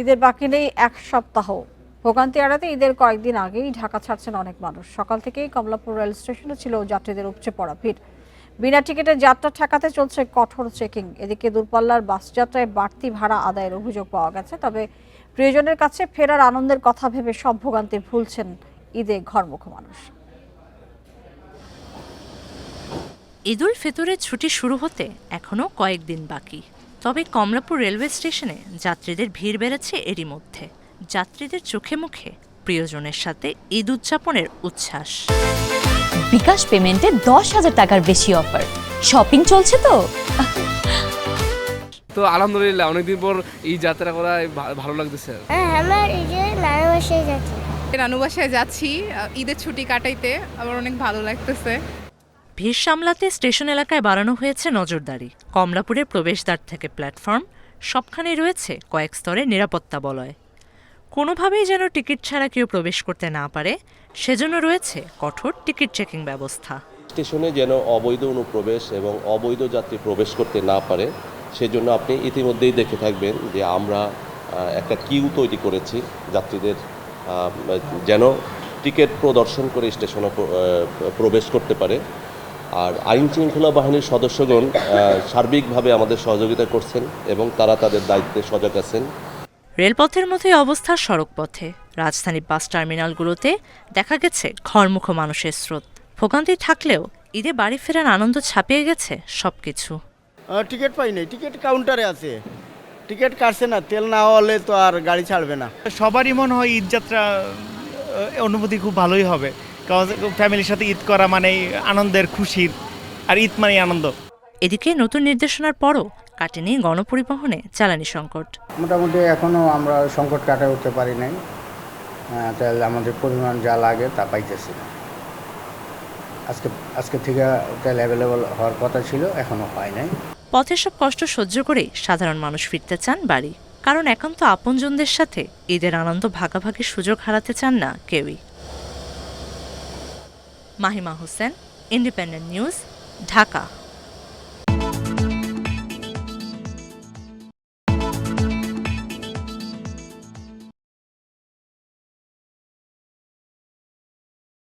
ঈদের বাকি নেই এক সপ্তাহ। ভোগান্তি এড়াতে ঈদের কয়েকদিন আগেই ঢাকা ছাড়ছেন অনেক মানুষ। সকাল থেকেই কমলাপুর রেল স্টেশনে ছিল যাত্রীদের উপচে পড়া ভিড়। বিনা টিকিটে যাত্রা ঠেকাতে চলছে কঠোর চেকিং। এদিকে দূরপাল্লার বাস যাত্রায় বাড়তি ভাড়া আদায়ের অভিযোগ পাওয়া গেছে। তবে প্রিয়জনের কাছে ফেরার আনন্দের কথা ভেবে সব ভোগান্তি ভুলছেন ঈদে ঘরমুখো মানুষ। ঈদ উল ফিতরের ছুটি শুরু হতে এখনো কয়েকদিন বাকি। তবে কমলাপুর রেলওয়ে স্টেশনে যাত্রীদের ভিড় বেড়েছে এরই মধ্যে। যাত্রীদের চোখে মুখে প্রিয়জনের সাথে ঈদ উদযাপনের উচ্ছ্বাস। বিকাশ পেমেন্টে 10,000 টাকার বেশি অফার। শপিং চলছে তো। আলহামদুলিল্লাহ অনেকদিন পর এই যাত্রা করা ভালো লাগতেছে। আমরা এই যে নানু বাসায় যাচ্ছি। নানু বাসায় যাচ্ছি ঈদের ছুটি কাটাইতে, আমার অনেক ভালো লাগতেছে। ভিড় সামলাতে স্টেশন এলাকায় বাড়ানো হয়েছে নজরদারি। কমলাপুরের প্রবেশদ্বার থেকে প্ল্যাটফর্ম সবখানে রয়েছে কয়েক স্তরের নিরাপত্তা বলয়। কোনোভাবেই যেন টিকিট ছাড়া কেউ প্রবেশ করতে না পারে, সেজন্য রয়েছে কঠোর টিকিট চেকিং ব্যবস্থা। স্টেশনে যেন অবৈধ অনুপ্রবেশ এবং অবৈধ যাত্রী প্রবেশ করতে না পারে, সেজন্য আপনি ইতিমধ্যেই দেখে থাকবেন যে আমরা একটা কিউ তৈরি করেছি যাত্রীদের যেন টিকিট প্রদর্শন করে স্টেশনে প্রবেশ করতে পারে। আর আইন শৃঙ্খলা বাহিনীর সদস্যগণ সার্বিকভাবে আমাদের সহযোগিতা করছেন এবং তারা তাদের দায়িত্বে সজাগ আছেন। রেলপথের মতোই অবস্থা সড়কপথে। রাজধানী বাস টার্মিনালগুলোতে দেখা গেছে ঘরমুখো মানুষের স্রোত। ভোগান্তি থাকলেও ঈদে বাড়ি ফেরার আনন্দ ছাপিয়ে গেছে সবকিছু। টিকিট পাই নাই, টিকিট কাউন্টারে আছে, টিকিট কাটছে না, তেল না হলে তো আর গাড়ি ছাড়বে না। সবারই মনে হয় ঈদ যাত্রা অনুভূতি খুব ভালোই হবে, কারণ ফ্যামিলির সাথে ঈদ করা মানে আনন্দের, খুশির, আর ঈদ মানে আনন্দ। এদিকে নতুন নির্দেশনার পরও কাটেনি গণপরিবহনে জ্বালানি সংকট। মোটামুটি এখনও আমরা সংকট কাটায় উঠতে পারি নাই। তাহলে আমাদের পরিমাণ যা লাগে তা পাইতেছি না। আজকে থেকে তেল অ্যাভেলেবল হওয়ার কথা ছিল, এখনও হয় নাই। পথে সব কষ্ট সহ্য করেই সাধারণ মানুষ ফিরতে চান বাড়ি, কারণ একান্ত আপনজনদের সাথে ঈদের আনন্দ ভাগাভাগির সুযোগ হারাতে চান না কেউই। Mahima Hossain, independent news, Dhaka.